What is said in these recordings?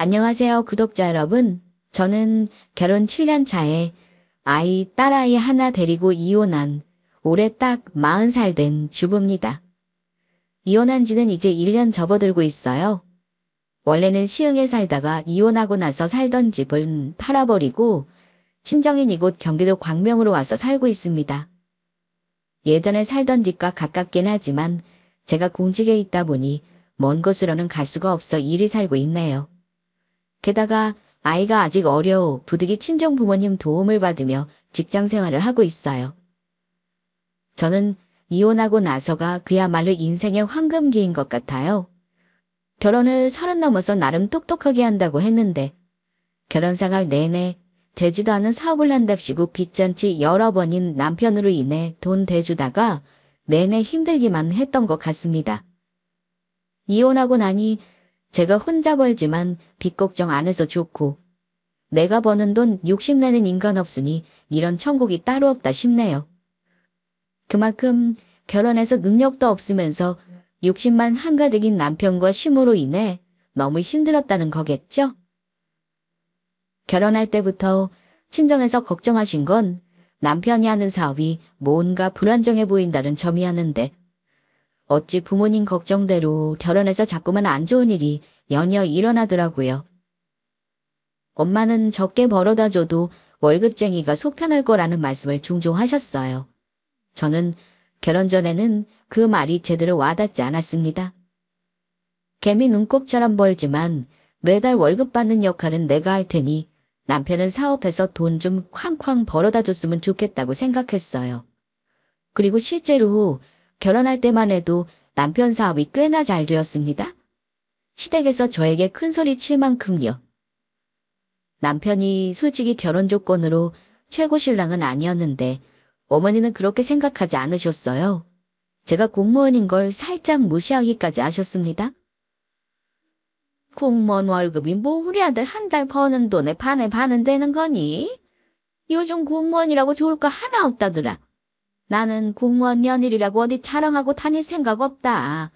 안녕하세요, 구독자 여러분. 저는 결혼 7년 차에 딸아이 하나 데리고 이혼한 올해 딱 40살 된 주부입니다. 이혼한 지는 이제 1년 접어들고 있어요. 원래는 시흥에 살다가 이혼하고 나서 살던 집은 팔아버리고 친정인 이곳 경기도 광명으로 와서 살고 있습니다. 예전에 살던 집과 가깝긴 하지만 제가 공직에 있다 보니 먼 곳으로는 갈 수가 없어 이리 살고 있네요. 게다가 아이가 아직 어려 부득이 친정 부모님 도움을 받으며 직장 생활을 하고 있어요. 저는 이혼하고 나서가 그야말로 인생의 황금기인 것 같아요. 결혼을 30 넘어서 나름 똑똑하게 한다고 했는데 결혼 생활 내내 되지도 않은 사업을 한답시고 빚잔치 여러 번인 남편으로 인해 돈 대주다가 내내 힘들기만 했던 것 같습니다. 이혼하고 나니 제가 혼자 벌지만 빚 걱정 안 해서 좋고 내가 버는 돈 욕심내는 인간 없으니 이런 천국이 따로 없다 싶네요. 그만큼 결혼해서 능력도 없으면서 욕심만 한가득인 남편과 시모로 인해 너무 힘들었다는 거겠죠? 결혼할 때부터 친정에서 걱정하신 건 남편이 하는 사업이 뭔가 불안정해 보인다는 점이었는데 어찌 부모님 걱정대로 결혼해서 자꾸만 안 좋은 일이 연이어 일어나더라고요. 엄마는 적게 벌어다 줘도 월급쟁이가 속 편할 거라는 말씀을 종종 하셨어요. 저는 결혼 전에는 그 말이 제대로 와닿지 않았습니다. 개미 눈곱처럼 벌지만 매달 월급 받는 역할은 내가 할 테니 남편은 사업해서 돈 좀 쾅쾅 벌어다 줬으면 좋겠다고 생각했어요. 그리고 실제로 결혼할 때만 해도 남편 사업이 꽤나 잘 되었습니다. 시댁에서 저에게 큰 소리 칠 만큼요. 남편이 솔직히 결혼 조건으로 최고 신랑은 아니었는데 어머니는 그렇게 생각하지 않으셨어요. 제가 공무원인 걸 살짝 무시하기까지 하셨습니다. 공무원 월급이 뭐 우리 아들 한 달 버는 돈에 반은 되는 거니? 요즘 공무원이라고 좋을 거 하나 없다더라. 나는 공무원 며느리라고 어디 자랑하고 다닐 생각 없다.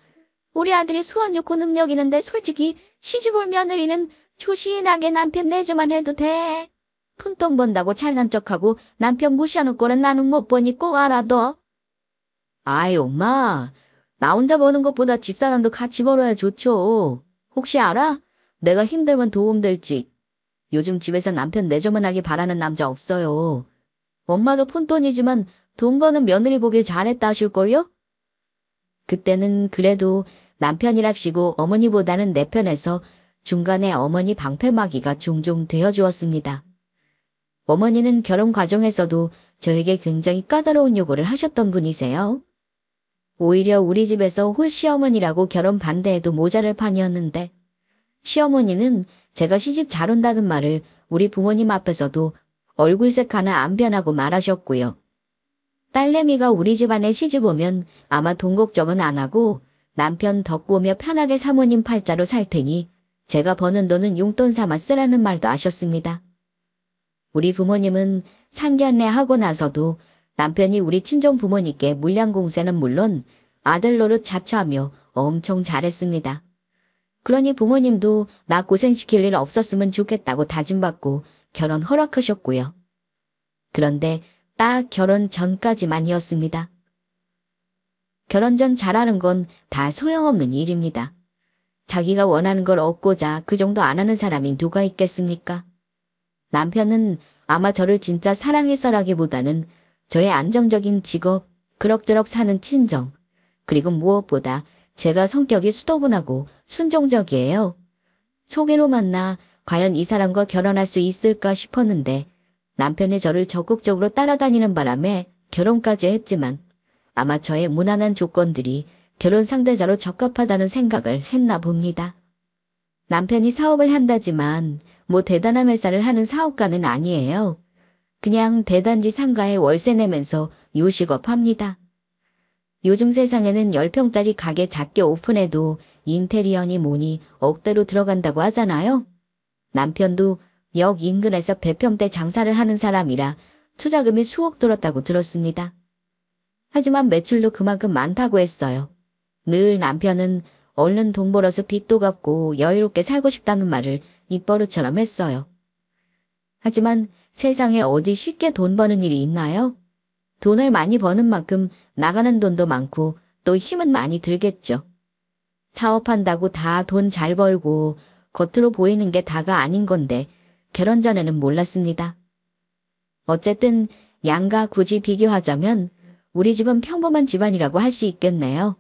우리 아들이 수원 좋고 능력 있는데 솔직히 시집올 며느리는 조신하게 남편 내조만 해도 돼. 푼돈 번다고 잘난 척하고 남편 무시하는 꼴은 나는 못 보니 꼭 알아둬. 아이 엄마, 나 혼자 버는 것보다 집사람도 같이 벌어야 좋죠. 혹시 알아? 내가 힘들면 도움될지. 요즘 집에서 남편 내조만 하기 바라는 남자 없어요. 엄마도 푼돈이지만 돈 버는 며느리 보길 잘했다 하실걸요? 그때는 그래도 남편이랍시고 어머니보다는 내 편에서 중간에 어머니 방패막이가 종종 되어주었습니다. 어머니는 결혼 과정에서도 저에게 굉장히 까다로운 요구를 하셨던 분이세요. 오히려 우리 집에서 홀시어머니라고 결혼 반대해도 모자랄 판이었는데 시어머니는 제가 시집 잘 온다는 말을 우리 부모님 앞에서도 얼굴색 하나 안 변하고 말하셨고요. 딸내미가 우리 집안에 시집 오면 아마 돈 걱정은 안 하고 남편 덕구 오며 편하게 사모님 팔자로 살 테니 제가 버는 돈은 용돈 삼아 쓰라는 말도 하셨습니다. 우리 부모님은 상견례 하고 나서도 남편이 우리 친정 부모님께 물량 공세는 물론 아들 노릇 자처하며 엄청 잘했습니다. 그러니 부모님도 나 고생시킬 일 없었으면 좋겠다고 다짐받고 결혼 허락하셨고요. 그런데 딱 결혼 전까지만이었습니다. 결혼 전 잘하는 건 다 소용없는 일입니다. 자기가 원하는 걸 얻고자 그 정도 안 하는 사람이 누가 있겠습니까? 남편은 아마 저를 진짜 사랑해서라기보다는 저의 안정적인 직업, 그럭저럭 사는 친정, 그리고 무엇보다 제가 성격이 수더분하고 순종적이에요. 소개로 만나 과연 이 사람과 결혼할 수 있을까 싶었는데 남편이 저를 적극적으로 따라다니는 바람에 결혼까지 했지만 아마 저의 무난한 조건들이 결혼 상대자로 적합하다는 생각을 했나 봅니다. 남편이 사업을 한다지만 뭐 대단한 회사를 하는 사업가는 아니에요. 그냥 대단지 상가에 월세 내면서 요식업 합니다. 요즘 세상에는 10평짜리 가게 작게 오픈해도 인테리어니 뭐니 억대로 들어간다고 하잖아요. 남편도 역 인근에서 100평대 장사를 하는 사람이라 투자금이 수억 들었다고 들었습니다. 하지만 매출도 그만큼 많다고 했어요. 늘 남편은 얼른 돈 벌어서 빚도 갚고 여유롭게 살고 싶다는 말을 입버릇처럼 했어요. 하지만 세상에 어디 쉽게 돈 버는 일이 있나요? 돈을 많이 버는 만큼 나가는 돈도 많고 또 힘은 많이 들겠죠. 사업한다고 다 돈 잘 벌고 겉으로 보이는 게 다가 아닌 건데 결혼 전에는 몰랐습니다. 어쨌든 양가 굳이 비교하자면 우리 집은 평범한 집안이라고 할 수 있겠네요.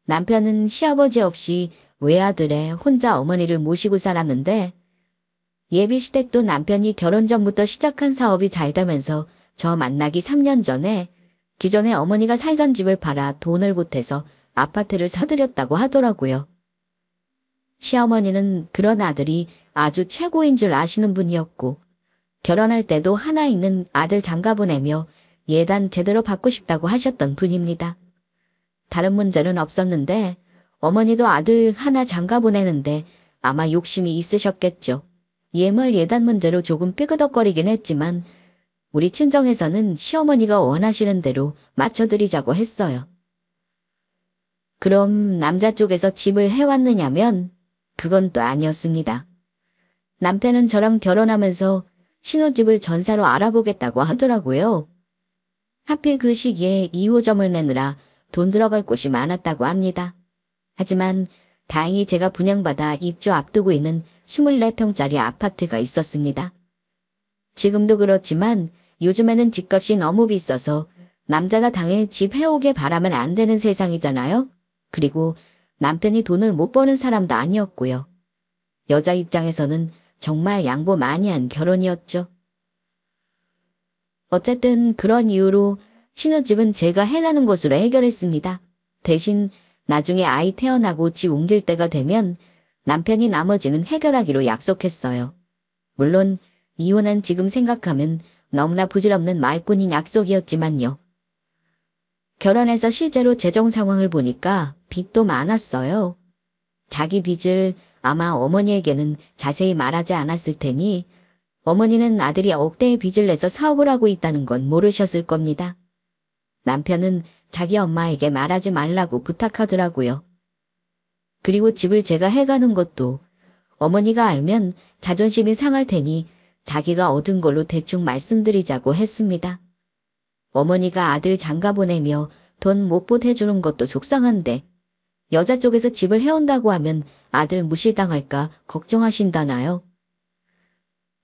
남편은 시아버지 없이 외아들에 혼자 어머니를 모시고 살았는데 예비시댁도 남편이 결혼 전부터 시작한 사업이 잘 되면서 저 만나기 3년 전에 기존에 어머니가 살던 집을 팔아 돈을 보태서 아파트를 사들였다고 하더라고요. 시어머니는 그런 아들이 아주 최고인 줄 아시는 분이었고 결혼할 때도 하나 있는 아들 장가 보내며 예단 제대로 받고 싶다고 하셨던 분입니다. 다른 문제는 없었는데 어머니도 아들 하나 장가 보내는데 아마 욕심이 있으셨겠죠. 예물 예단 문제로 조금 삐그덕거리긴 했지만 우리 친정에서는 시어머니가 원하시는 대로 맞춰드리자고 했어요. 그럼 남자 쪽에서 집을 해왔느냐면 그건 또 아니었습니다. 남편은 저랑 결혼하면서 신혼집을 전세로 알아보겠다고 하더라고요. 하필 그 시기에 2호점을 내느라 돈 들어갈 곳이 많았다고 합니다. 하지만 다행히 제가 분양받아 입주 앞두고 있는 24평짜리 아파트가 있었습니다. 지금도 그렇지만 요즘에는 집값이 너무 비싸서 남자가 당해 집 해오게 바라면 안 되는 세상이잖아요. 그리고 남편이 돈을 못 버는 사람도 아니었고요. 여자 입장에서는 정말 양보 많이 한 결혼이었죠. 어쨌든 그런 이유로 신혼집은 제가 해나는 것으로 해결했습니다. 대신 나중에 아이 태어나고 집 옮길 때가 되면 남편이 나머지는 해결하기로 약속했어요. 물론 이혼은 지금 생각하면 너무나 부질없는 말뿐인 약속이었지만요. 결혼해서 실제로 재정 상황을 보니까 빚도 많았어요. 자기 빚을 아마 어머니에게는 자세히 말하지 않았을 테니 어머니는 아들이 억대의 빚을 내서 사업을 하고 있다는 건 모르셨을 겁니다. 남편은 자기 엄마에게 말하지 말라고 부탁하더라고요. 그리고 집을 제가 해가는 것도 어머니가 알면 자존심이 상할 테니 자기가 얻은 걸로 대충 말씀드리자고 했습니다. 어머니가 아들 장가 보내며 돈 못 보태주는 것도 속상한데 여자 쪽에서 집을 해온다고 하면 아들 무시당할까 걱정하신다나요?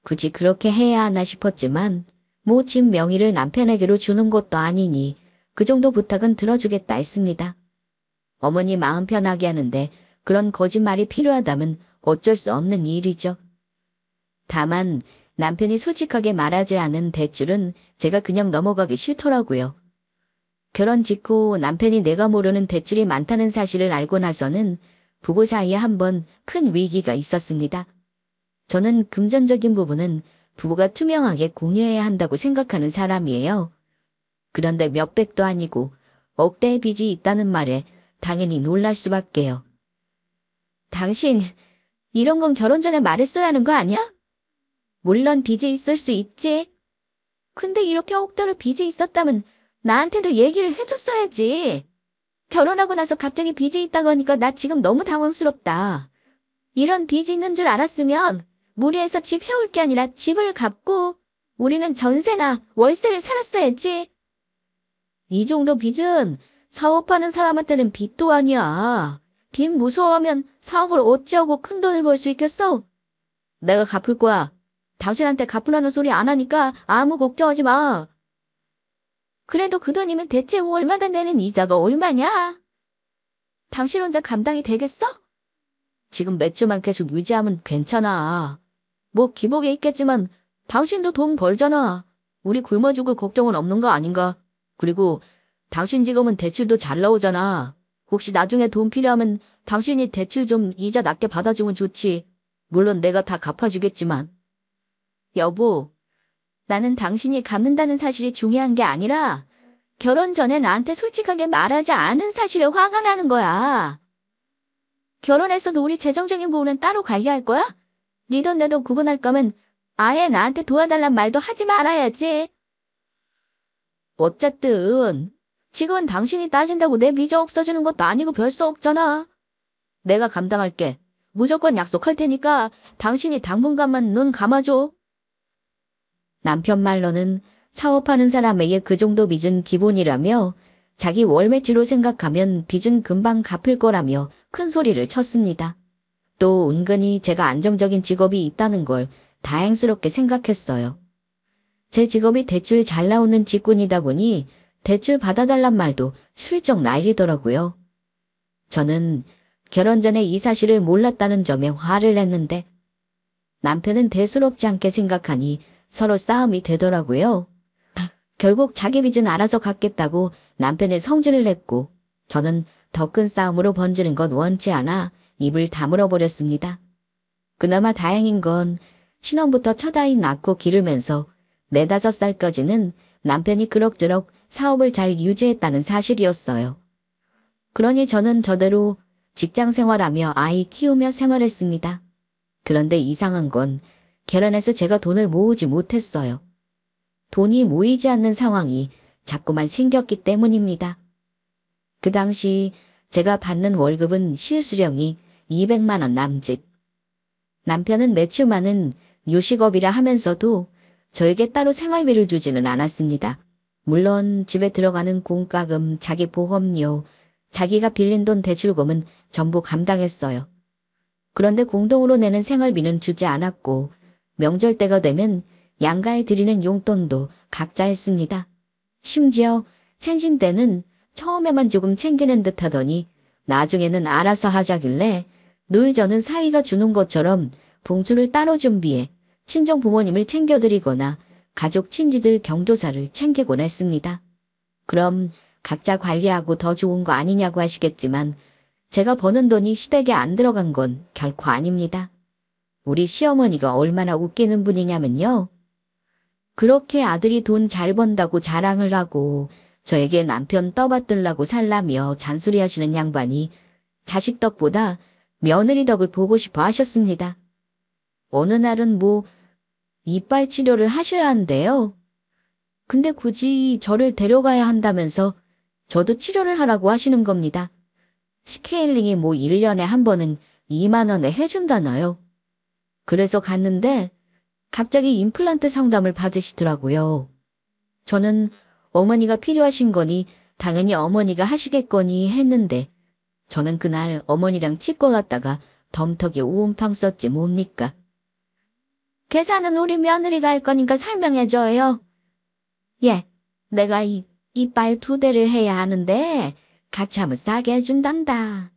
굳이 그렇게 해야 하나 싶었지만 뭐 집 명의를 남편에게로 주는 것도 아니니 그 정도 부탁은 들어주겠다 했습니다. 어머니 마음 편하게 하는데 그런 거짓말이 필요하다면 어쩔 수 없는 일이죠. 다만 남편이 솔직하게 말하지 않은 대출은 제가 그냥 넘어가기 싫더라고요. 결혼 직후 남편이 내가 모르는 대출이 많다는 사실을 알고 나서는 부부 사이에 한번 큰 위기가 있었습니다. 저는 금전적인 부분은 부부가 투명하게 공유해야 한다고 생각하는 사람이에요. 그런데 몇백도 아니고 억대의 빚이 있다는 말에 당연히 놀랄 수밖에요. 당신, 이런 건 결혼 전에 말했어야 하는 거 아니야? 물론 빚이 있을 수 있지. 근데 이렇게 억대로 빚이 있었다면 나한테도 얘기를 해줬어야지. 결혼하고 나서 갑자기 빚이 있다고 하니까 나 지금 너무 당황스럽다. 이런 빚이 있는 줄 알았으면 무리해서 집 해올 게 아니라 집을 갚고 우리는 전세나 월세를 살았어야지. 이 정도 빚은 사업하는 사람한테는 빚도 아니야. 빚 무서워하면 사업을 어찌하고 큰 돈을 벌 수 있겠어? 내가 갚을 거야. 당신한테 갚으라는 소리 안 하니까 아무 걱정하지 마. 그래도 그 돈이면 대체 얼마나 내는 이자가 얼마냐? 당신 혼자 감당이 되겠어? 지금 매출만 계속 유지하면 괜찮아. 뭐 기복에 있겠지만 당신도 돈 벌잖아. 우리 굶어 죽을 걱정은 없는 거 아닌가? 그리고 당신 지금은 대출도 잘 나오잖아. 혹시 나중에 돈 필요하면 당신이 대출 좀 이자 낮게 받아주면 좋지. 물론 내가 다 갚아주겠지만. 여보, 나는 당신이 갚는다는 사실이 중요한 게 아니라 결혼 전에 나한테 솔직하게 말하지 않은 사실에 화가 나는 거야. 결혼해서도 우리 재정적인 부분은 따로 관리할 거야? 네 돈 내 돈 구분할 거면 아예 나한테 도와달란 말도 하지 말아야지. 어쨌든 지금은 당신이 따진다고 내 빚이 없어지는 것도 아니고 별 수 없잖아. 내가 감당할게. 무조건 약속할 테니까 당신이 당분간만 눈 감아줘. 남편 말로는 사업하는 사람에게 그 정도 빚은 기본이라며 자기 월 매출로 생각하면 빚은 금방 갚을 거라며 큰 소리를 쳤습니다. 또 은근히 제가 안정적인 직업이 있다는 걸 다행스럽게 생각했어요. 제 직업이 대출 잘 나오는 직군이다 보니 대출 받아달란 말도 슬쩍 날리더라고요. 저는 결혼 전에 이 사실을 몰랐다는 점에 화를 냈는데 남편은 대수롭지 않게 생각하니 서로 싸움이 되더라고요. 결국 자기 빚은 알아서 갚겠다고 남편의 성질을 냈고 저는 더 큰 싸움으로 번지는 건 원치 않아 입을 다물어 버렸습니다. 그나마 다행인 건 신혼부터 첫 아이 낳고 기르면서 4~5살까지는 남편이 그럭저럭 사업을 잘 유지했다는 사실이었어요. 그러니 저는 저대로 직장 생활하며 아이 키우며 생활했습니다. 그런데 이상한 건 결혼해서 제가 돈을 모으지 못했어요. 돈이 모이지 않는 상황이 자꾸만 생겼기 때문입니다. 그 당시 제가 받는 월급은 실수령이 200만 원 남짓. 남편은 매출 많은 요식업이라 하면서도 저에게 따로 생활비를 주지는 않았습니다. 물론 집에 들어가는 공과금, 자기 보험료, 자기가 빌린 돈 대출금은 전부 감당했어요. 그런데 공동으로 내는 생활비는 주지 않았고 명절 때가 되면 양가에 드리는 용돈도 각자 했습니다. 심지어 생신 때는 처음에만 조금 챙기는 듯 하더니 나중에는 알아서 하자길래 늘 저는 사위가 주는 것처럼 봉투를 따로 준비해 친정 부모님을 챙겨드리거나 가족 친지들 경조사를 챙기곤 했습니다. 그럼 각자 관리하고 더 좋은 거 아니냐고 하시겠지만 제가 버는 돈이 시댁에 안 들어간 건 결코 아닙니다. 우리 시어머니가 얼마나 웃기는 분이냐면요. 그렇게 아들이 돈 잘 번다고 자랑을 하고 저에게 남편 떠받들라고 살라며 잔소리하시는 양반이 자식 덕보다 며느리 덕을 보고 싶어 하셨습니다. 어느 날은 이빨 치료를 하셔야 한대요. 근데 굳이 저를 데려가야 한다면서 저도 치료를 하라고 하시는 겁니다. 스케일링이 1년에 한 번은 2만 원에 해준다나요. 그래서 갔는데 갑자기 임플란트 상담을 받으시더라고요. 저는 어머니가 필요하신 거니 당연히 어머니가 하시겠거니 했는데 저는 그날 어머니랑 치과 갔다가 덤터기 오음팡 썼지 뭡니까. 계산은 우리 며느리가 할 거니까 설명해줘요. 예, 내가 이빨 2대를 해야 하는데 같이 하면 싸게 해준단다.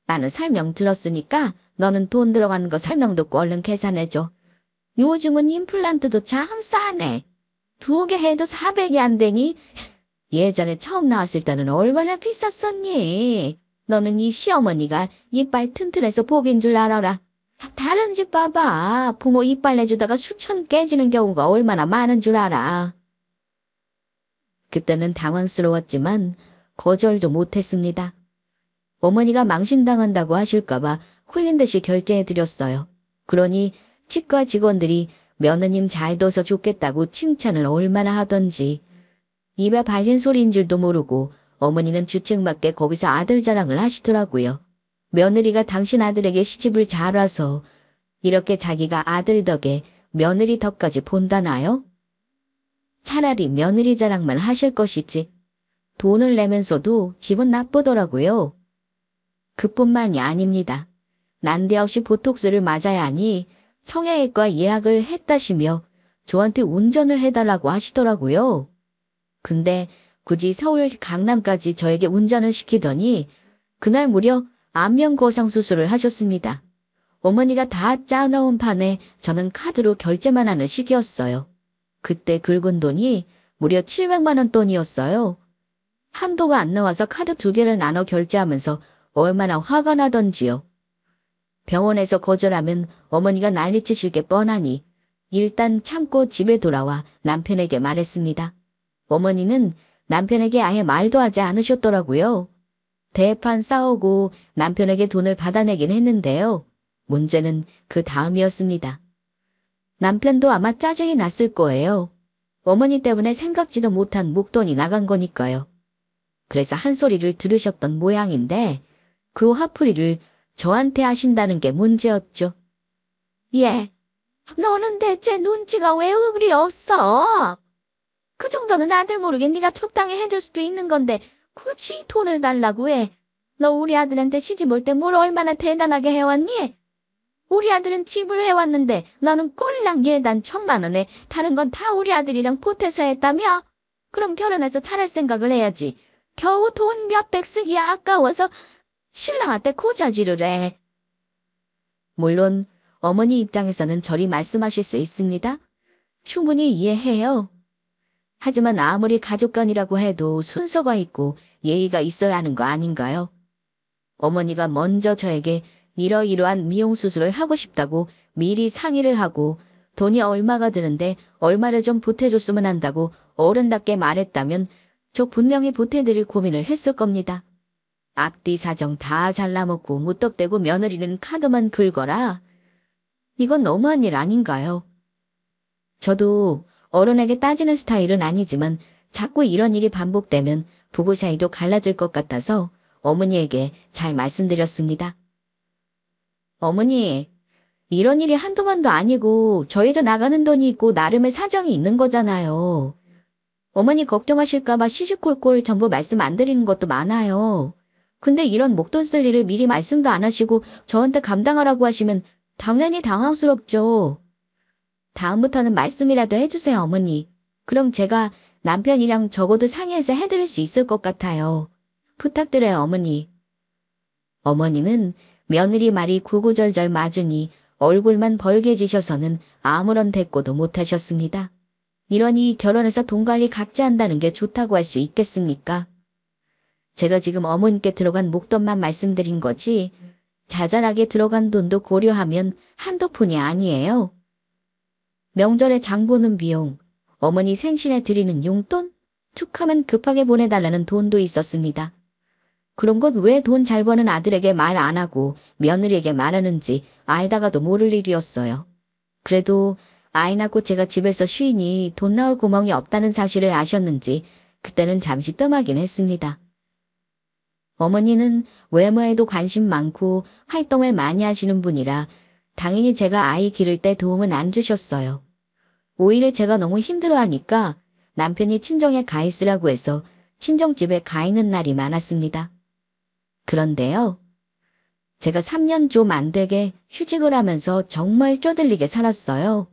나는 설명 들었으니까 너는 돈 들어가는 거 설명 듣고 얼른 계산해줘. 요즘은 임플란트도 참 싸네. 2개 해도 400이 안 되니? 예전에 처음 나왔을 때는 얼마나 비쌌었니? 너는 이 시어머니가 이빨 튼튼해서 복인 줄 알아라. 다른 집 봐봐. 부모 이빨 내주다가 수천 깨지는 경우가 얼마나 많은 줄 알아. 그때는 당황스러웠지만 거절도 못했습니다. 어머니가 망신당한다고 하실까봐 홀린 듯이 결제해드렸어요. 그러니 치과 직원들이 며느님 잘 둬서 좋겠다고 칭찬을 얼마나 하던지 입에 발린 소리인 줄도 모르고 어머니는 주책맞게 거기서 아들 자랑을 하시더라고요. 며느리가 당신 아들에게 시집을 잘 와서 이렇게 자기가 아들 덕에 며느리 덕까지 본다나요? 차라리 며느리 자랑만 하실 것이지. 돈을 내면서도 기분 나쁘더라고요. 그뿐만이 아닙니다. 난데없이 보톡스를 맞아야 하니 성형외과 예약을 했다시며 저한테 운전을 해달라고 하시더라고요. 근데 굳이 서울 강남까지 저에게 운전을 시키더니 그날 무려 안면 거상 수술을 하셨습니다. 어머니가 다 짜놓은 판에 저는 카드로 결제만 하는 시기였어요. 그때 긁은 돈이 무려 700만 원 돈이었어요. 한도가 안 나와서 카드 2개를 나눠 결제하면서 얼마나 화가 나던지요. 병원에서 거절하면 어머니가 난리치실 게 뻔하니 일단 참고 집에 돌아와 남편에게 말했습니다. 어머니는 남편에게 아예 말도 하지 않으셨더라고요. 대판 싸우고 남편에게 돈을 받아내긴 했는데요. 문제는 그 다음이었습니다. 남편도 아마 짜증이 났을 거예요. 어머니 때문에 생각지도 못한 목돈이 나간 거니까요. 그래서 한 소리를 들으셨던 모양인데 그 화풀이를 저한테 하신다는 게 문제였죠. 예. 너는 대체 눈치가 왜 그리 없어? 그 정도는 아들 모르게 네가 적당히 해줄 수도 있는 건데 굳이 돈을 달라고 해. 너 우리 아들한테 시집 올 때 뭘 얼마나 대단하게 해왔니? 우리 아들은 집을 해왔는데 너는 꼴랑 예단 1,000만 원에 다른 건 다 우리 아들이랑 보태서 했다며? 그럼 결혼해서 잘할 생각을 해야지. 겨우 돈 몇백 쓰기야 아까워서 신랑한테 고자질을 해. 물론 어머니 입장에서는 저리 말씀하실 수 있습니다. 충분히 이해해요. 하지만 아무리 가족간이라고 해도 순서가 있고 예의가 있어야 하는 거 아닌가요? 어머니가 먼저 저에게 이러이러한 미용 수술을 하고 싶다고 미리 상의를 하고 돈이 얼마가 드는데 얼마를 좀 보태줬으면 한다고 어른답게 말했다면 저 분명히 보태드릴 고민을 했을 겁니다. 앞뒤 사정 다 잘라먹고 무턱대고 며느리는 카드만 긁어라. 이건 너무한 일 아닌가요? 저도 어른에게 따지는 스타일은 아니지만 자꾸 이런 일이 반복되면 부부 사이도 갈라질 것 같아서 어머니에게 잘 말씀드렸습니다. 어머니, 이런 일이 한두 번도 아니고 저희도 나가는 돈이 있고 나름의 사정이 있는 거잖아요. 어머니 걱정하실까봐 시시콜콜 전부 말씀 안 드리는 것도 많아요. 근데 이런 목돈 쓸 일을 미리 말씀도 안 하시고 저한테 감당하라고 하시면 당연히 당황스럽죠. 다음부터는 말씀이라도 해주세요, 어머니. 그럼 제가 남편이랑 적어도 상의해서 해드릴 수 있을 것 같아요. 부탁드려요, 어머니. 어머니는 며느리 말이 구구절절 맞으니 얼굴만 벌개지셔서는 아무런 대꾸도 못하셨습니다. 이러니 결혼해서 돈 관리 각자 한다는 게 좋다고 할 수 있겠습니까? 제가 지금 어머니께 들어간 목돈만 말씀드린 거지 자잘하게 들어간 돈도 고려하면 한두 푼이 아니에요. 명절에 장 보는 비용, 어머니 생신에 드리는 용돈, 툭하면 급하게 보내달라는 돈도 있었습니다. 그런 것 왜 돈 잘 버는 아들에게 말 안 하고 며느리에게 말하는지 알다가도 모를 일이었어요. 그래도 아이 낳고 제가 집에서 쉬니 돈 나올 구멍이 없다는 사실을 아셨는지 그때는 잠시 뜸하긴 했습니다. 어머니는 외모에도 관심 많고 활동을 많이 하시는 분이라 당연히 제가 아이 기를 때 도움은 안 주셨어요. 오히려 제가 너무 힘들어하니까 남편이 친정에 가 있으라고 해서 친정집에 가 있는 날이 많았습니다. 그런데요. 제가 3년 좀 안 되게 휴직을 하면서 정말 쪼들리게 살았어요.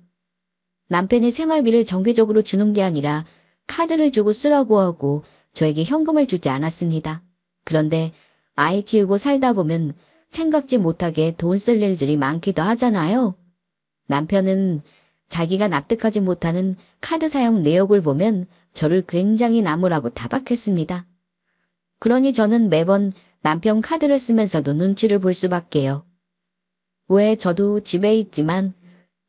남편이 생활비를 정기적으로 주는 게 아니라 카드를 주고 쓰라고 하고 저에게 현금을 주지 않았습니다. 그런데 아이 키우고 살다 보면 생각지 못하게 돈 쓸 일들이 많기도 하잖아요. 남편은 자기가 납득하지 못하는 카드 사용 내역을 보면 저를 굉장히 나무라고 타박했습니다. 그러니 저는 매번 남편 카드를 쓰면서도 눈치를 볼 수밖에요. 왜 저도 집에 있지만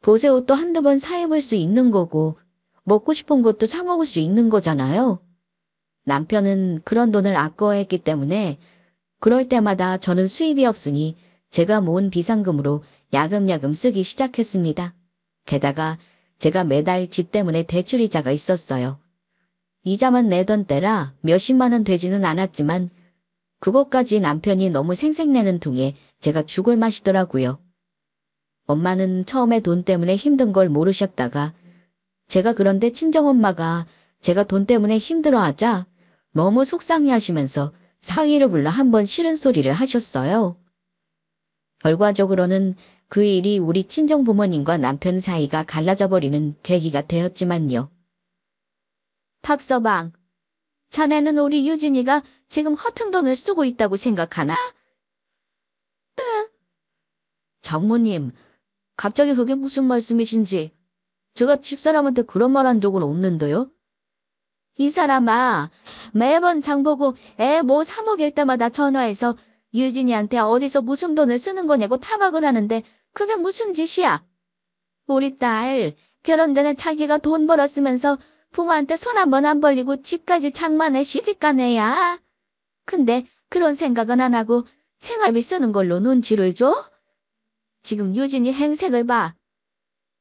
보세 옷도 한두 번 사입을 수 있는 거고 먹고 싶은 것도 사 먹을 수 있는 거잖아요. 남편은 그런 돈을 아까워했기 때문에 그럴 때마다 저는 수입이 없으니 제가 모은 비상금으로 야금야금 쓰기 시작했습니다. 게다가 제가 매달 집 때문에 대출이자가 있었어요. 이자만 내던 때라 몇십만 원 되지는 않았지만 그것까지 남편이 너무 생색내는 둥에 제가 죽을 맛이더라고요. 엄마는 처음에 돈 때문에 힘든 걸 모르셨다가 제가 그런데 친정엄마가 제가 돈 때문에 힘들어하자 너무 속상해하시면서 사위를 불러 한번 싫은 소리를 하셨어요. 결과적으로는 그 일이 우리 친정부모님과 남편 사이가 갈라져 버리는 계기가 되었지만요. 탁서방, 자네는 우리 유진이가 지금 허튼 돈을 쓰고 있다고 생각하나? 장모님, 갑자기 그게 무슨 말씀이신지 제가 집사람한테 그런 말 한 적은 없는데요? 이 사람아, 매번 장 보고 애 뭐 사 먹일 때마다 전화해서 유진이한테 어디서 무슨 돈을 쓰는 거냐고 타박을 하는데 그게 무슨 짓이야? 우리 딸 결혼 전에 자기가 돈 벌었으면서 부모한테 손 한 번 안 벌리고 집까지 장만해 시집간 애야. 근데 그런 생각은 안 하고 생활비 쓰는 걸로 눈치를 줘? 지금 유진이 행색을 봐.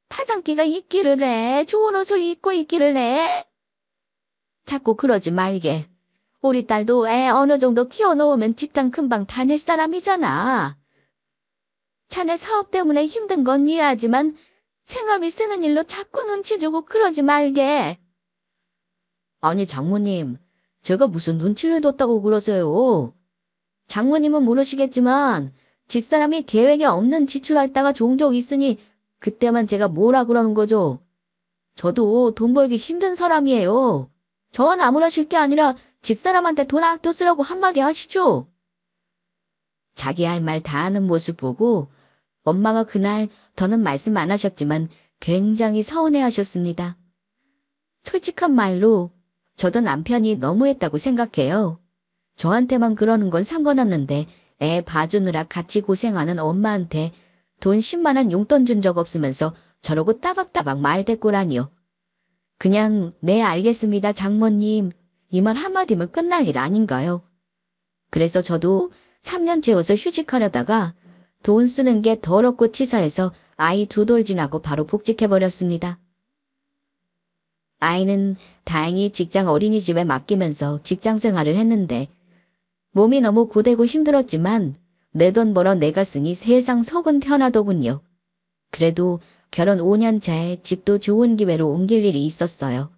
파장기가 있기를 해. 좋은 옷을 입고 있기를 해. 자꾸 그러지 말게. 우리 딸도 애 어느 정도 키워놓으면 직장 금방 다닐 사람이잖아. 자네 사업 때문에 힘든 건 이해하지만 생업이 쓰는 일로 자꾸 눈치 주고 그러지 말게. 아니 장모님, 제가 무슨 눈치를 뒀다고 그러세요? 장모님은 모르시겠지만 집사람이 계획에 없는 지출할 때가 종종 있으니 그때만 제가 뭐라 그러는 거죠. 저도 돈 벌기 힘든 사람이에요. 저만 아무라실 게 아니라 집사람한테 돈 아껴 쓰라고 한마디 하시죠. 자기 할 말 다 하는 모습 보고 엄마가 그날 더는 말씀 안 하셨지만 굉장히 서운해 하셨습니다. 솔직한 말로 저도 남편이 너무했다고 생각해요. 저한테만 그러는 건 상관없는데 애 봐주느라 같이 고생하는 엄마한테 돈 10만 원 용돈 준 적 없으면서 저러고 따박따박 말대꾸라니요. 그냥 네 알겠습니다 장모님 이 말 한마디면 끝날 일 아닌가요? 그래서 저도 3년 채워서 휴직하려다가 돈 쓰는 게 더럽고 치사해서 아이 2돌 지나고 바로 복직해버렸습니다. 아이는 다행히 직장 어린이집에 맡기면서 직장 생활을 했는데 몸이 너무 고되고 힘들었지만 내 돈 벌어 내가 쓰니 세상 속은 편하더군요. 그래도 결혼 5년 차에 집도 좋은 기회로 옮길 일이 있었어요.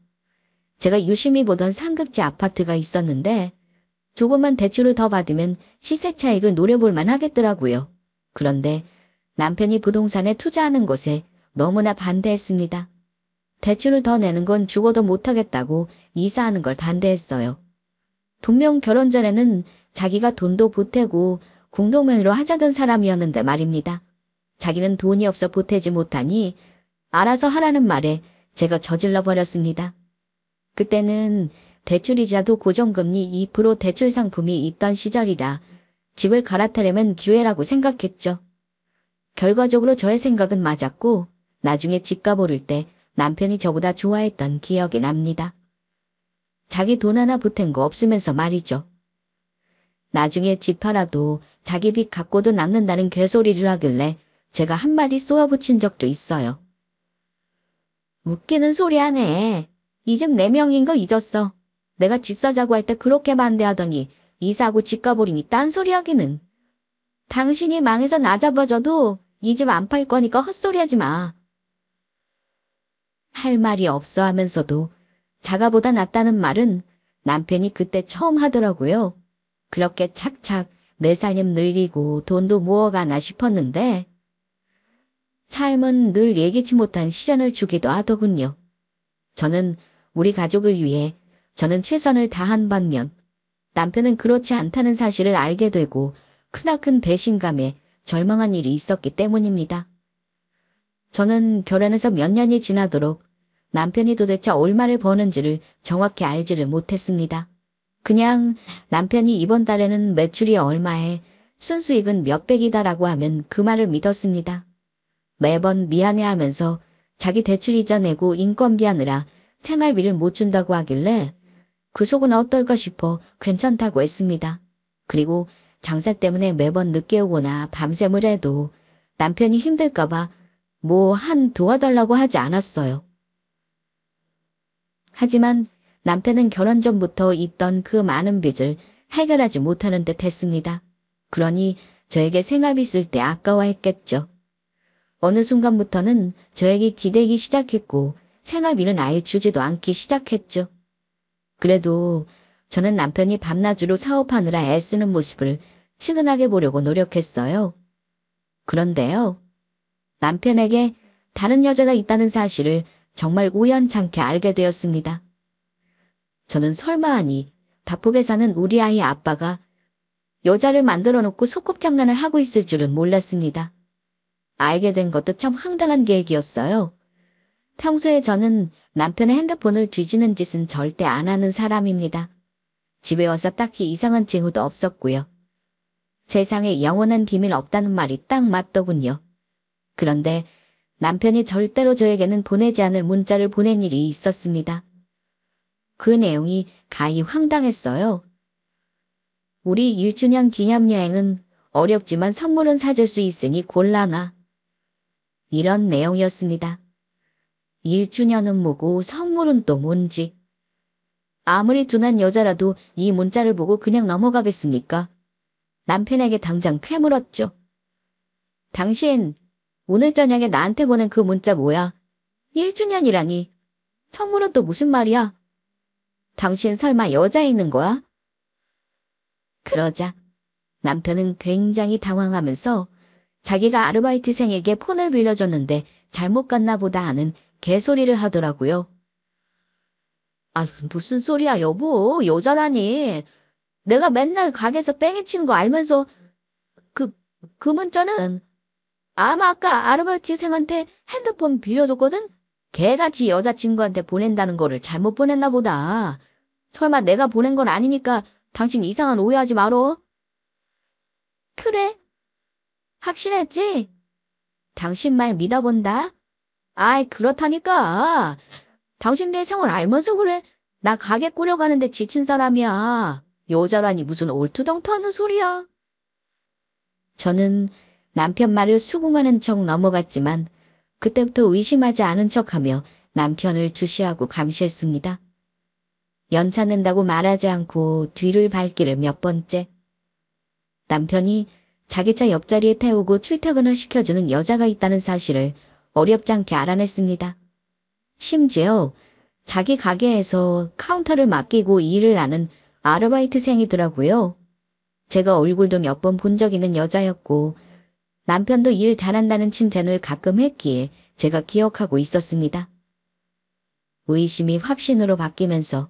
제가 유심히 보던 상급지 아파트가 있었는데 조금만 대출을 더 받으면 시세 차익을 노려볼 만 하겠더라고요. 그런데 남편이 부동산에 투자하는 곳에 너무나 반대했습니다. 대출을 더 내는 건 죽어도 못하겠다고 이사하는 걸 반대했어요. 분명 결혼 전에는 자기가 돈도 보태고 공동명의로 하자던 사람이었는데 말입니다. 자기는 돈이 없어 보태지 못하니 알아서 하라는 말에 제가 저질러 버렸습니다. 그때는 대출이자도 고정금리 2% 대출 상품이 있던 시절이라 집을 갈아타려면 기회라고 생각했죠. 결과적으로 저의 생각은 맞았고 나중에 집값 오를 때 남편이 저보다 좋아했던 기억이 납니다. 자기 돈 하나 보탠 거 없으면서 말이죠. 나중에 집 팔아도 자기 빚 갖고도 남는다는 괴소리를 하길래 제가 한마디 쏘아붙인 적도 있어요. 웃기는 소리 하네. 이 집 4명인 거 잊었어. 내가 집 사자고 할 때 그렇게 반대하더니 이사하고 집값 오르니 딴소리 하기는. 당신이 망해서 나 잡아줘도 이 집 안 팔 거니까 헛소리 하지 마. 할 말이 없어 하면서도 자가보다 낫다는 말은 남편이 그때 처음 하더라고요. 그렇게 착착 내 살림 늘리고 돈도 모아가나 싶었는데 삶은 늘 예기치 못한 시련을 주기도 하더군요. 저는 우리 가족을 위해 저는 최선을 다한 반면 남편은 그렇지 않다는 사실을 알게 되고 크나큰 배신감에 절망한 일이 있었기 때문입니다. 저는 결혼해서 몇 년이 지나도록 남편이 도대체 얼마를 버는지를 정확히 알지를 못했습니다. 그냥 남편이 이번 달에는 매출이 얼마에 순수익은 몇백이다라고 하면 그 말을 믿었습니다. 매번 미안해하면서 자기 대출이자 내고 인건비 하느라 생활비를 못 준다고 하길래 그 속은 어떨까 싶어 괜찮다고 했습니다. 그리고 장사 때문에 매번 늦게 오거나 밤샘을 해도 남편이 힘들까봐 뭐 한 도와달라고 하지 않았어요. 하지만 남편은 결혼 전부터 있던 그 많은 빚을 해결하지 못하는 듯 했습니다. 그러니 저에게 생활비 쓸 때 아까워했겠죠. 어느 순간부터는 저에게 기대기 시작했고 생활비는 아예 주지도 않기 시작했죠. 그래도 저는 남편이 밤낮으로 사업하느라 애쓰는 모습을 측은하게 보려고 노력했어요. 그런데요. 남편에게 다른 여자가 있다는 사실을 정말 우연찮게 알게 되었습니다. 저는 설마 하니 바쁘게 사는 우리 아이 아빠가 여자를 만들어 놓고 소꿉장난을 하고 있을 줄은 몰랐습니다. 알게 된 것도 참 황당한 계획이었어요. 평소에 저는 남편의 핸드폰을 뒤지는 짓은 절대 안 하는 사람입니다. 집에 와서 딱히 이상한 징후도 없었고요. 세상에 영원한 비밀 없다는 말이 딱 맞더군요. 그런데 남편이 절대로 저에게는 보내지 않을 문자를 보낸 일이 있었습니다. 그 내용이 가히 황당했어요. 우리 1주년 기념여행은 어렵지만 선물은 사줄 수 있으니 골라놔. 이런 내용이었습니다. 1주년은 뭐고 선물은 또 뭔지. 아무리 둔한 여자라도 이 문자를 보고 그냥 넘어가겠습니까? 남편에게 당장 캐물었죠. 당신 오늘 저녁에 나한테 보낸 그 문자 뭐야? 1주년이라니. 선물은 또 무슨 말이야? 당신 설마 여자애 있는 거야? 그러자 남편은 굉장히 당황하면서 자기가 아르바이트생에게 폰을 빌려줬는데 잘못 갔나 보다 하는 개소리를 하더라고요. 아, 무슨 소리야 여보, 여자라니. 내가 맨날 가게에서 뺑이 치는 거 알면서 그 문자는 아마 아까 아르바이트생한테 핸드폰 빌려줬거든? 걔가 지 여자친구한테 보낸다는 거를 잘못 보냈나 보다. 설마 내가 보낸 건 아니니까 당신 이상한 오해하지 말어. 그래? 확실했지? 당신 말 믿어본다. 아이, 그렇다니까. 당신 내 생활 알면서 그래. 나 가게 꾸려가는데 지친 사람이야. 여자라니 무슨 얼토당토하는 소리야. 저는 남편 말을 수긍하는 척 넘어갔지만 그때부터 의심하지 않은 척하며 남편을 주시하고 감시했습니다. 연찮는다고 말하지 않고 뒤를 밟기를 몇 번째. 남편이 자기 차 옆자리에 태우고 출퇴근을 시켜주는 여자가 있다는 사실을 어렵지 않게 알아냈습니다. 심지어 자기 가게에서 카운터를 맡기고 일을 하는 아르바이트생이더라고요. 제가 얼굴도 몇 번 본 적 있는 여자였고 남편도 일 잘한다는 칭찬을 가끔 했기에 제가 기억하고 있었습니다. 의심이 확신으로 바뀌면서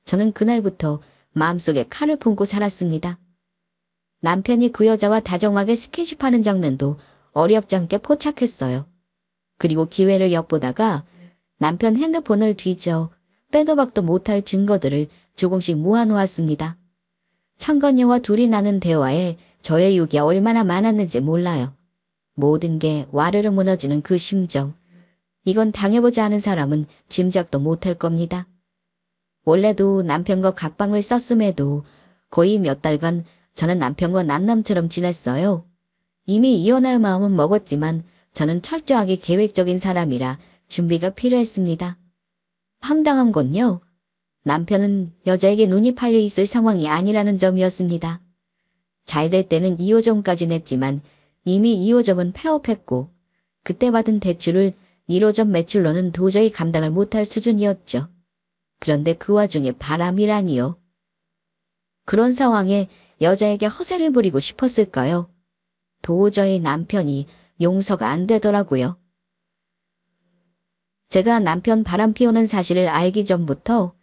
저는 그날부터 마음속에 칼을 품고 살았습니다. 남편이 그 여자와 다정하게 스킨십하는 장면도 어렵지 않게 포착했어요. 그리고 기회를 엿보다가 남편 핸드폰을 뒤져 빼도 박도 못할 증거들을 조금씩 모아놓았습니다. 창건녀와 둘이 나눈 대화에 저의 욕이 얼마나 많았는지 몰라요. 모든 게 와르르 무너지는 그 심정. 이건 당해보지 않은 사람은 짐작도 못할 겁니다. 원래도 남편과 각방을 썼음에도 거의 몇 달간 저는 남편과 남남처럼 지냈어요. 이미 이혼할 마음은 먹었지만 저는 철저하게 계획적인 사람이라 준비가 필요했습니다. 황당한 건요. 남편은 여자에게 눈이 팔려 있을 상황이 아니라는 점이었습니다. 잘 될 때는 2호점까지 냈지만 이미 2호점은 폐업했고 그때 받은 대출을 1호점 매출로는 도저히 감당을 못할 수준이었죠. 그런데 그 와중에 바람이라니요. 그런 상황에 여자에게 허세를 부리고 싶었을까요? 도저히 남편이 용서가 안 되더라고요. 제가 남편 바람 피우는 사실을 알기 전부터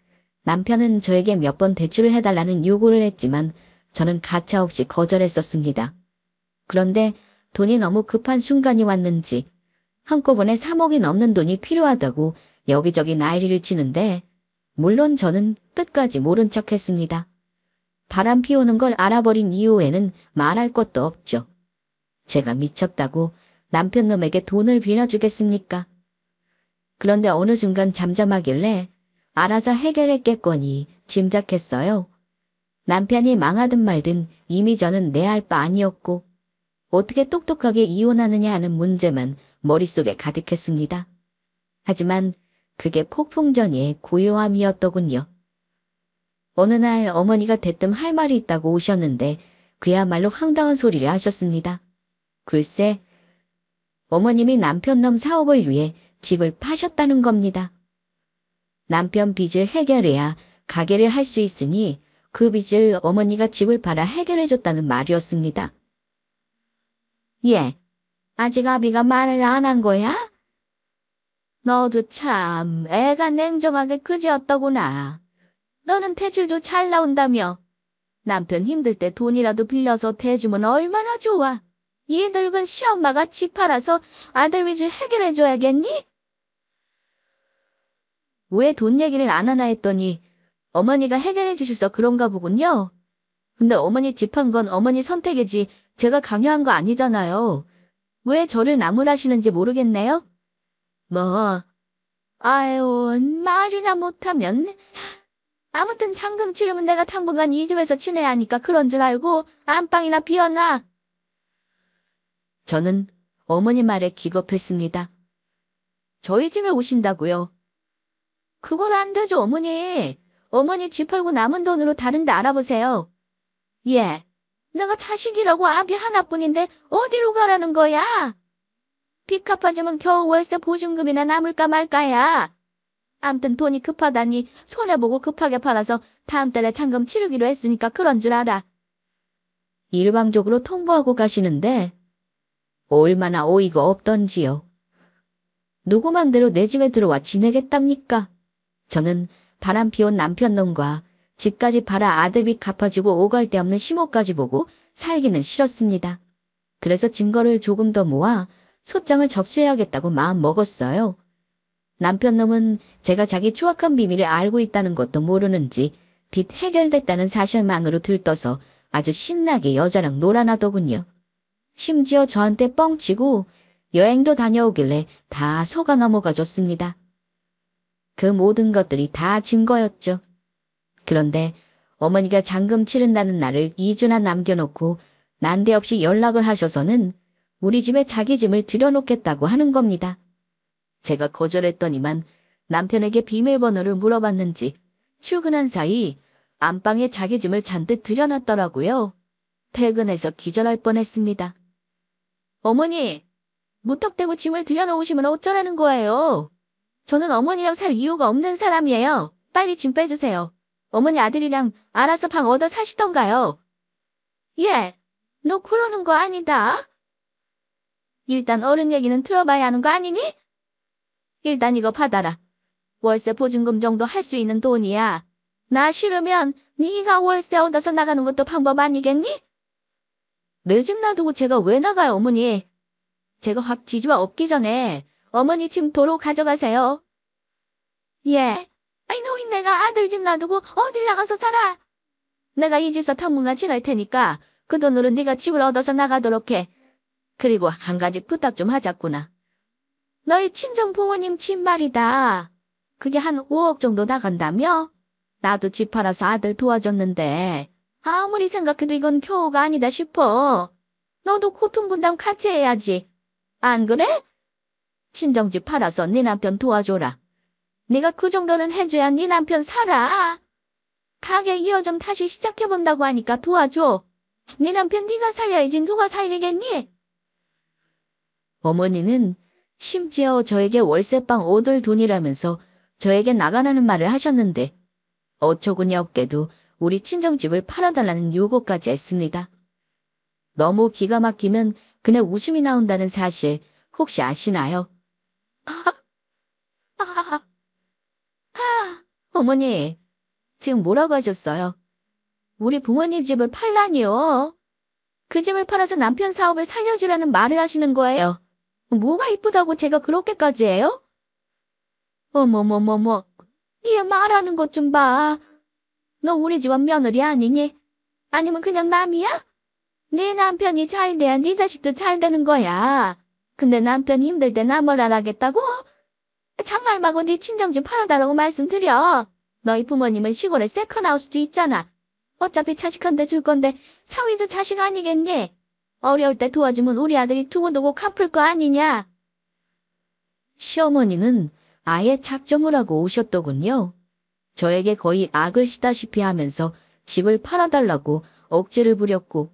남편은 저에게 몇 번 대출을 해달라는 요구를 했지만 저는 가차없이 거절했었습니다. 그런데 돈이 너무 급한 순간이 왔는지 한꺼번에 3억이 넘는 돈이 필요하다고 여기저기 난리를 치는데 물론 저는 끝까지 모른 척했습니다. 바람 피우는 걸 알아버린 이후에는 말할 것도 없죠. 제가 미쳤다고 남편 놈에게 돈을 빌려주겠습니까? 그런데 어느 순간 잠잠하길래 알아서 해결했겠거니 짐작했어요. 남편이 망하든 말든 이미 저는 내 알 바 아니었고 어떻게 똑똑하게 이혼하느냐 하는 문제만 머릿속에 가득했습니다. 하지만 그게 폭풍전이의 고요함이었더군요. 어느 날 어머니가 대뜸 할 말이 있다고 오셨는데 그야말로 황당한 소리를 하셨습니다. 글쎄, 어머님이 남편놈 사업을 위해 집을 파셨다는 겁니다. 남편 빚을 해결해야 가게를 할 수 있으니 그 빚을 어머니가 집을 팔아 해결해줬다는 말이었습니다. 예, 아직 아비가 말을 안 한 거야? 너도 참 애가 냉정하게 그지였더구나. 너는 대출도 잘 나온다며. 남편 힘들 때 돈이라도 빌려서 대주면 얼마나 좋아. 이 늙은 시엄마가 집 팔아서 아들 빚을 해결해줘야겠니? 왜 돈 얘기를 안 하나 했더니 어머니가 해결해 주셔서 그런가 보군요. 근데 어머니 집 판 건 어머니 선택이지 제가 강요한 거 아니잖아요. 왜 저를 나무라시는지 모르겠네요. 뭐, 아유, 말이나 못하면. 아무튼 잔금 치르면 내가 당분간 이 집에서 지내야 하니까 그런 줄 알고 안방이나 비워놔. 저는 어머니 말에 기겁했습니다. 저희 집에 오신다고요? 그걸 안 되죠, 어머니. 어머니 집 팔고 남은 돈으로 다른 데 알아보세요. 예, 내가 자식이라고 아비 하나뿐인데 어디로 가라는 거야? 빚 갚아주면 겨우 월세 보증금이나 남을까 말까야. 암튼 돈이 급하다니 손해보고 급하게 팔아서 다음 달에 잔금 치르기로 했으니까 그런 줄 알아. 일방적으로 통보하고 가시는데 얼마나 어이가 없던지요. 누구 맘대로 내 집에 들어와 지내겠답니까? 저는 바람 피운 남편 놈과 집까지 팔아 아들빚 갚아주고 오갈 데 없는 시모까지 보고 살기는 싫었습니다. 그래서 증거를 조금 더 모아 소장을 접수해야겠다고 마음 먹었어요. 남편 놈은 제가 자기 추악한 비밀을 알고 있다는 것도 모르는지 빚 해결됐다는 사실만으로 들떠서 아주 신나게 여자랑 놀아나더군요. 심지어 저한테 뻥치고 여행도 다녀오길래 다 속아 넘어가 줬습니다. 그 모든 것들이 다 증거였죠. 그런데 어머니가 잔금 치른다는 날을 2주나 남겨놓고 난데없이 연락을 하셔서는 우리 집에 자기 짐을 들여놓겠다고 하는 겁니다. 제가 거절했더니만 남편에게 비밀번호를 물어봤는지 출근한 사이 안방에 자기 짐을 잔뜩 들여놨더라고요. 퇴근해서 기절할 뻔했습니다. 어머니, 무턱대고 짐을 들여놓으시면 어쩌라는 거예요? 저는 어머니랑 살 이유가 없는 사람이에요. 빨리 짐 빼주세요. 어머니 아들이랑 알아서 방 얻어 사시던가요. 예, 너 그러는 거 아니다. 일단 어른 얘기는 들어봐야 하는 거 아니니? 일단 이거 받아라. 월세 보증금 정도 할 수 있는 돈이야. 나 싫으면 네가 월세 얻어서 나가는 것도 방법 아니겠니? 내 집 놔두고 제가 왜 나가요, 어머니? 제가 확 지주와 없기 전에 어머니 짐 도로 가져가세요. 예. 아이 노인 내가 아들 집 놔두고 어딜 나가서 살아? 내가 이 집서 당분간 지낼 테니까 그 돈으로 네가 집을 얻어서 나가도록 해. 그리고 한 가지 부탁 좀 하자꾸나. 너희 친정 부모님 집 말이다. 그게 한 5억 정도 나간다며? 나도 집 팔아서 아들 도와줬는데 아무리 생각해도 이건 겨우가 아니다 싶어. 너도 고통 분담 같이 해야지. 안 그래? 친정집 팔아서 네 남편 도와줘라. 네가 그 정도는 해줘야 네 남편 살아. 가게 이어 좀 다시 시작해본다고 하니까 도와줘. 네 남편 네가 살려야지 누가 살리겠니? 어머니는 심지어 저에게 월세방 얻을 돈이라면서 저에게 나가라는 말을 하셨는데 어처구니 없게도 우리 친정집을 팔아달라는 요구까지 했습니다. 너무 기가 막히면 그냥 웃음이 나온다는 사실 혹시 아시나요? 어머니, 지금 뭐라고 하셨어요? 우리 부모님 집을 팔라니요. 그 집을 팔아서 남편 사업을 살려주라는 말을 하시는 거예요. 뭐가 이쁘다고 제가 그렇게까지 해요? 어머머머머, 얘 말하는 것 좀 봐. 너 우리 집안 며느리 아니니? 아니면 그냥 남이야? 네 남편이 잘 돼야 네 자식도 잘 되는 거야. 근데 남편이 힘들 때 나 뭘 안 하겠다고? 장말마고 네 친정집 팔아달라고 말씀드려. 너희 부모님은 시골에 세컨하우스도 있잖아. 어차피 자식한테 줄 건데 사위도 자식 아니겠니? 어려울 때 도와주면 우리 아들이 두고두고 갚을 거 아니냐? 시어머니는 아예 작정을 하고 오셨더군요. 저에게 거의 악을 시다시피 하면서 집을 팔아달라고 억지를 부렸고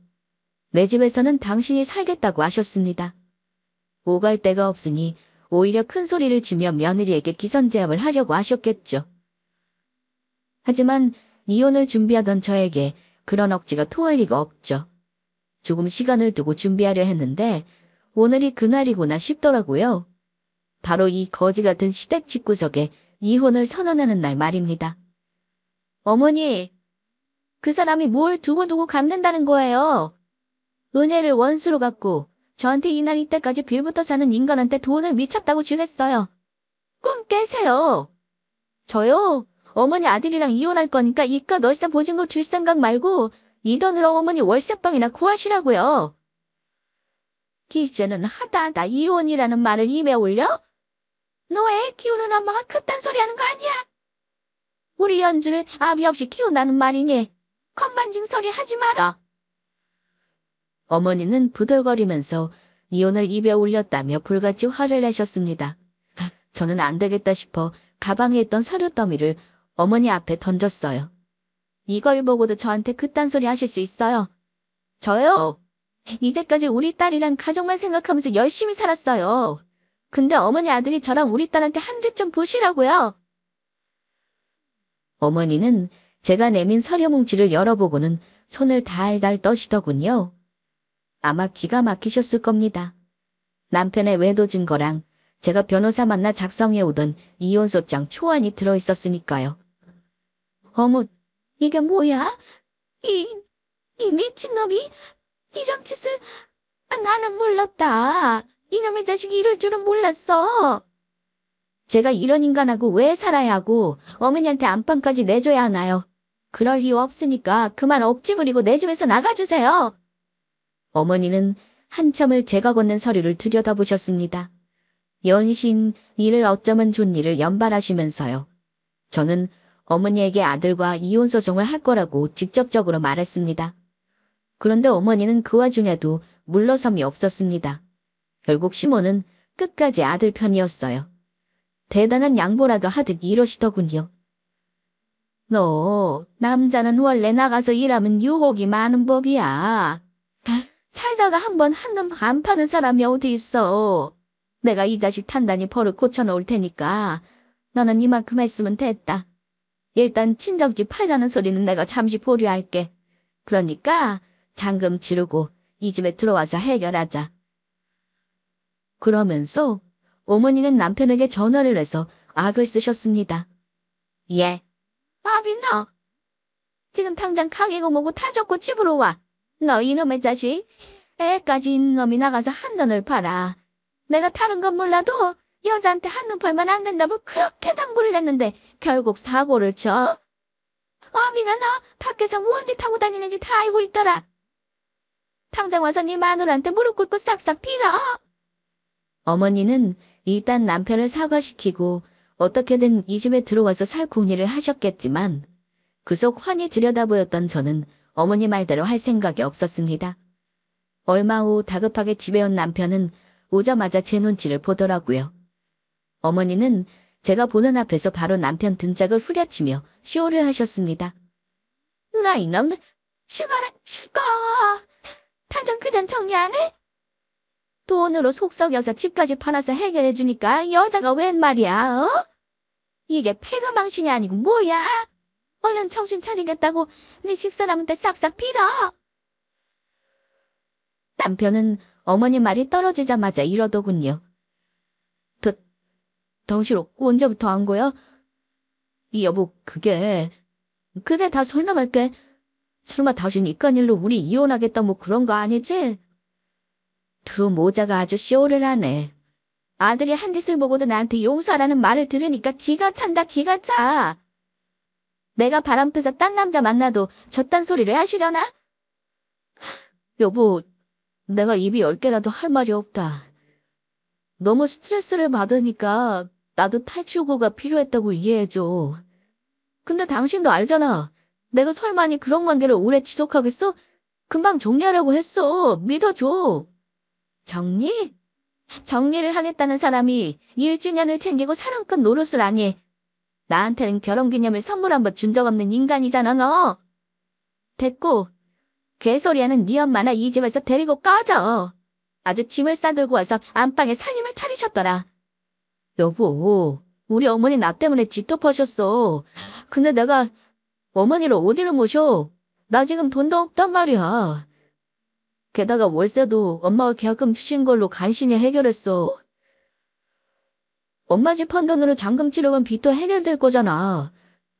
내 집에서는 당신이 살겠다고 하셨습니다. 오갈 데가 없으니 오히려 큰 소리를 치며 며느리에게 기선제압을 하려고 하셨겠죠. 하지만 이혼을 준비하던 저에게 그런 억지가 통할 리가 없죠. 조금 시간을 두고 준비하려 했는데 오늘이 그날이구나 싶더라고요. 바로 이 거지 같은 시댁 집구석에 이혼을 선언하는 날 말입니다. 어머니, 그 사람이 뭘 두고두고 갚는다는 거예요. 은혜를 원수로 갚고 저한테 이날 이때까지 빌부터 사는 인간한테 돈을 미쳤다고 주겠어요. 꿈 깨세요. 저요? 어머니 아들이랑 이혼할 거니까 이깟 월세 보증금 줄 생각 말고 이 돈으로 어머니 월세방이나 구하시라고요. 이제는 하다 이혼이라는 말을 입에 올려? 너 애 키우는 엄마가 그딴 소리 하는 거 아니야? 우리 연주를 아비 없이 키운다는 말이니 건반징 소리 하지 마라. 어머니는 부들거리면서 이혼을 입에 올렸다며 불같이 화를 내셨습니다. 저는 안 되겠다 싶어 가방에 있던 서류 더미를 어머니 앞에 던졌어요. 이걸 보고도 저한테 그딴 소리 하실 수 있어요. 저요? 이제까지 우리 딸이랑 가족만 생각하면서 열심히 살았어요. 근데 어머니 아들이 저랑 우리 딸한테 한 주 좀 보시라고요. 어머니는 제가 내민 서류 뭉치를 열어보고는 손을 달달 떠시더군요. 아마 기가 막히셨을 겁니다. 남편의 외도 증거랑 제가 변호사 만나 작성해 오던 이혼소장 초안이 들어있었으니까요. 어머, 이게 뭐야? 이 미친놈이 이런 짓을... 나는 몰랐다. 이놈의 자식이 이럴 줄은 몰랐어. 제가 이런 인간하고 왜 살아야 하고 어머니한테 안방까지 내줘야 하나요? 그럴 이유 없으니까 그만 억지 부리고 내 집에서 나가주세요. 어머니는 한참을 제가 건넨 서류를 들여다보셨습니다. 연신 이를 어쩌면 좋니를 연발하시면서요. 저는 어머니에게 아들과 이혼소송을 할 거라고 직접적으로 말했습니다. 그런데 어머니는 그 와중에도 물러섬이 없었습니다. 결국 시모는 끝까지 아들 편이었어요. 대단한 양보라도 하듯 이러시더군요. 너, 남자는 원래 나가서 일하면 유혹이 많은 법이야. 살다가 한번 한눈 안 파는 사람이 어디 있어. 내가 이 자식 단단히 버릇 고쳐놓을 테니까 너는 이만큼 했으면 됐다. 일단 친정집 팔자는 소리는 내가 잠시 보류할게. 그러니까 잔금 치르고 이 집에 들어와서 해결하자. 그러면서 어머니는 남편에게 전화를 해서 악을 쓰셨습니다. 예. 아비 너. 지금 당장 강이고 뭐고 다 줬고 집으로 와. 너 이놈의 자식. 애까지 있는 놈이 나가서 한눈을 팔아. 내가 다른 건 몰라도 여자한테 한눈 팔면 안 된다고 그렇게 당부를 했는데 결국 사고를 쳐. 어미가 너 밖에서 뭔지 타고 다니는지 다 알고 있더라. 당장 와서 네 마누라한테 무릎 꿇고 싹싹 빌어. 어머니는 일단 남편을 사과시키고 어떻게든 이 집에 들어와서 살 궁리를 하셨겠지만 그 속 환히 들여다보였던 저는 어머니 말대로 할 생각이 없었습니다. 얼마 후 다급하게 집에 온 남편은 오자마자 제 눈치를 보더라고요. 어머니는 제가 보는 앞에서 바로 남편 등짝을 후려치며 쇼를 하셨습니다. 나 이놈, 죽어라, 죽어. 당장 그냥 정리 안 해? 돈으로 속 썩여서 집까지 팔아서 해결해주니까 여자가 웬 말이야, 어? 이게 패가망신이 아니고 뭐야? 얼른 정신 차리겠다고 네 집사람한테 싹싹 빌어. 남편은 어머니 말이 떨어지자마자 이러더군요. 당신 언제부터 한 거야? 여보, 그게 다 설명할게. 설마 당신 이깟 일로 우리 이혼하겠다 뭐 그런 거 아니지? 두 모자가 아주 쇼를 하네. 아들이 한 짓을 보고도 나한테 용서하라는 말을 들으니까 기가 찬다, 기가 차. 내가 바람펴서 딴 남자 만나도 저딴 소리를 하시려나? 여보, 내가 입이 10개라도 할 말이 없다. 너무 스트레스를 받으니까 나도 탈출구가 필요했다고 이해해줘. 근데 당신도 알잖아. 내가 설마니 그런 관계를 오래 지속하겠어? 금방 정리하려고 했어. 믿어줘. 정리? 정리를 하겠다는 사람이 1주년을 챙기고 사랑꾼 노릇을 안 해. 나한테는 결혼기념일 선물 한번 준 적 없는 인간이잖아, 너. 됐고, 개소리하는 네 엄마나 이 집에서 데리고 꺼져. 아주 짐을 싸들고 와서 안방에 살림을 차리셨더라. 여보, 우리 어머니 나 때문에 집도 퍼셨어. 근데 내가 어머니를 어디로 모셔? 나 지금 돈도 없단 말이야. 게다가 월세도 엄마가 계약금 주신 걸로 간신히 해결했어. 엄마 집 한 돈으로 잔금 치르면 빚도 해결될 거잖아.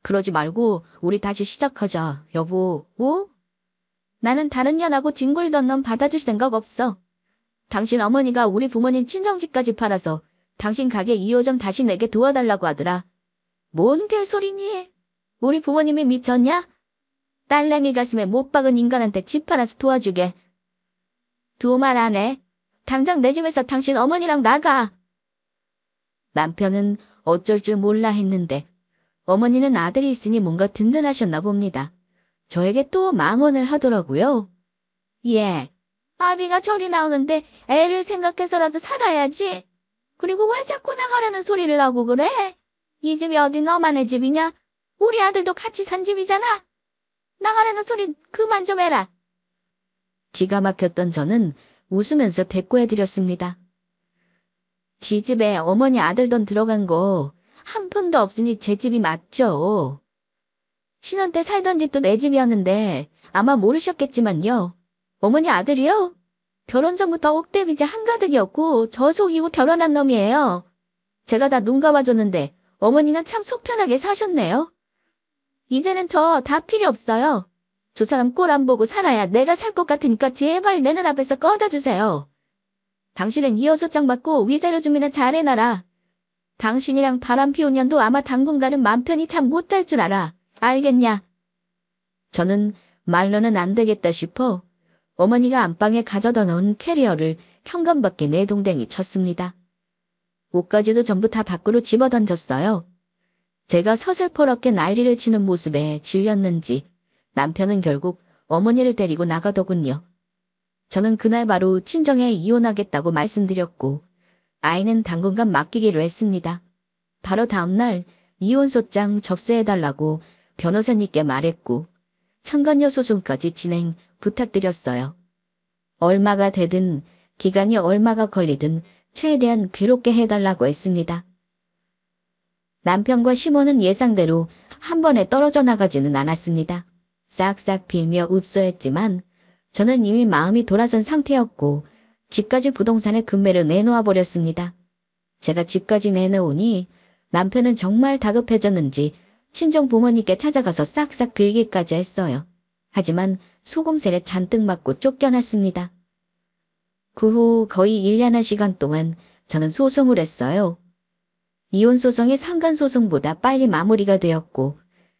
그러지 말고 우리 다시 시작하자, 여보. 어? 나는 다른 년하고 뒹굴던 놈 받아줄 생각 없어. 당신 어머니가 우리 부모님 친정집까지 팔아서 당신 가게 2호점 다시 내게 도와달라고 하더라. 뭔 개소리니? 우리 부모님이 미쳤냐? 딸내미 가슴에 못 박은 인간한테 집 팔아서 도와주게. 두 말 안 해. 당장 내 집에서 당신 어머니랑 나가. 남편은 어쩔 줄 몰라 했는데 어머니는 아들이 있으니 뭔가 든든하셨나 봅니다. 저에게 또 망언을 하더라고요. 예, 아비가 저리 나오는데 애를 생각해서라도 살아야지. 그리고 왜 자꾸 나가라는 소리를 하고 그래? 이 집이 어디 너만의 집이냐? 우리 아들도 같이 산 집이잖아. 나가라는 소리 그만 좀 해라. 기가 막혔던 저는 웃으면서 대꾸해드렸습니다. 지 집에 어머니 아들 돈 들어간 거 한 푼도 없으니 제 집이 맞죠. 신혼 때 살던 집도 내 집이었는데 아마 모르셨겠지만요. 어머니 아들이요? 결혼 전부터 옥대 빚이 한가득이었고 저 속이고 결혼한 놈이에요. 제가 다 눈 감아줬는데 어머니는 참 속 편하게 사셨네요. 이제는 저 다 필요 없어요. 저 사람 꼴 안 보고 살아야 내가 살 것 같으니까 제발 내 눈앞에서 꺼져주세요. 당신은 이혼소장 받고 위자료 주면은 잘해놔라. 당신이랑 바람 피운 년도 아마 당분간은 맘 편히 참 못할 줄 알아. 알겠냐? 저는 말로는 안 되겠다 싶어 어머니가 안방에 가져다 놓은 캐리어를 현관밖에 내동댕이 쳤습니다. 옷가지도 전부 다 밖으로 집어던졌어요. 제가 서슬퍼렇게 난리를 치는 모습에 질렸는지 남편은 결국 어머니를 데리고 나가더군요. 저는 그날 바로 친정에 이혼하겠다고 말씀드렸고 아이는 당분간 맡기기로 했습니다. 바로 다음날 이혼소장 접수해달라고 변호사님께 말했고 상간녀 소송까지 진행 부탁드렸어요. 얼마가 되든 기간이 얼마가 걸리든 최대한 괴롭게 해달라고 했습니다. 남편과 시모는 예상대로 한 번에 떨어져 나가지는 않았습니다. 싹싹 빌며 읍소했지만 저는 이미 마음이 돌아선 상태였고 집까지 부동산에 금매를 내놓아 버렸습니다. 제가 집까지 내놓으니 남편은 정말 다급해졌는지 친정 부모님께 찾아가서 싹싹 빌기까지 했어요. 하지만 소금세례 잔뜩 맞고 쫓겨났습니다. 그 후 거의 1년의 시간 동안 저는 소송을 했어요. 이혼소송이 상간소송보다 빨리 마무리가 되었고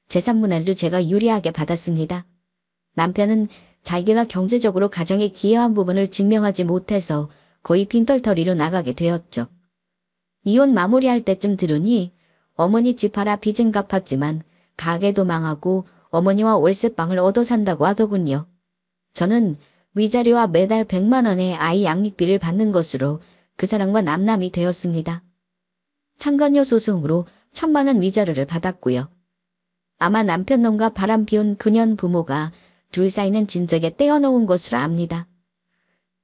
재산분할도 제가 유리하게 받았습니다. 남편은 자기가 경제적으로 가정에 기여한 부분을 증명하지 못해서 거의 빈털터리로 나가게 되었죠. 이혼 마무리할 때쯤 들으니 어머니 집 팔아 빚은 갚았지만 가게도 망하고 어머니와 월세방을 얻어 산다고 하더군요. 저는 위자료와 매달 100만 원의 아이 양육비를 받는 것으로 그 사람과 남남이 되었습니다. 상간녀 소송으로 1000만 원 위자료를 받았고요. 아마 남편 놈과 바람 피운 그년 부모가 둘 사이는 진작에 떼어놓은 것으로 압니다.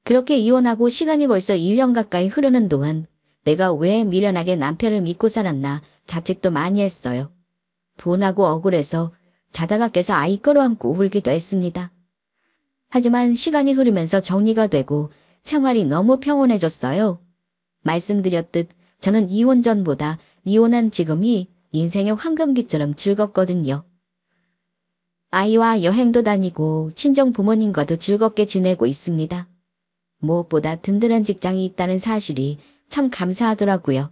그렇게 이혼하고 시간이 벌써 1년 가까이 흐르는 동안 내가 왜 미련하게 남편을 믿고 살았나 자책도 많이 했어요. 분하고 억울해서 자다가 깨서 아이 끌어안고 울기도 했습니다. 하지만 시간이 흐르면서 정리가 되고 생활이 너무 평온해졌어요. 말씀드렸듯 저는 이혼 전보다 이혼한 지금이 인생의 황금기처럼 즐겁거든요. 아이와 여행도 다니고 친정 부모님과도 즐겁게 지내고 있습니다. 무엇보다 든든한 직장이 있다는 사실이 참 감사하더라고요.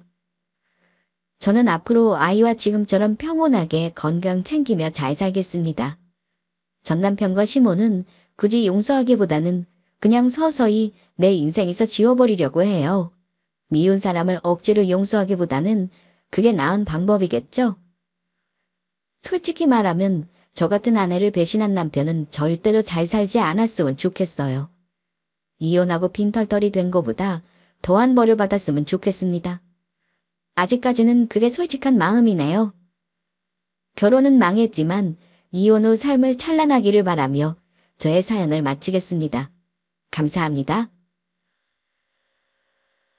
저는 앞으로 아이와 지금처럼 평온하게 건강 챙기며 잘 살겠습니다. 전 남편과 시모는 굳이 용서하기보다는 그냥 서서히 내 인생에서 지워버리려고 해요. 미운 사람을 억지로 용서하기보다는 그게 나은 방법이겠죠? 솔직히 말하면 저 같은 아내를 배신한 남편은 절대로 잘 살지 않았으면 좋겠어요. 이혼하고 빈털터리 된 거보다 더한 벌을 받았으면 좋겠습니다. 아직까지는 그게 솔직한 마음이네요. 결혼은 망했지만 이혼 후 삶을 찬란하기를 바라며 저의 사연을 마치겠습니다. 감사합니다.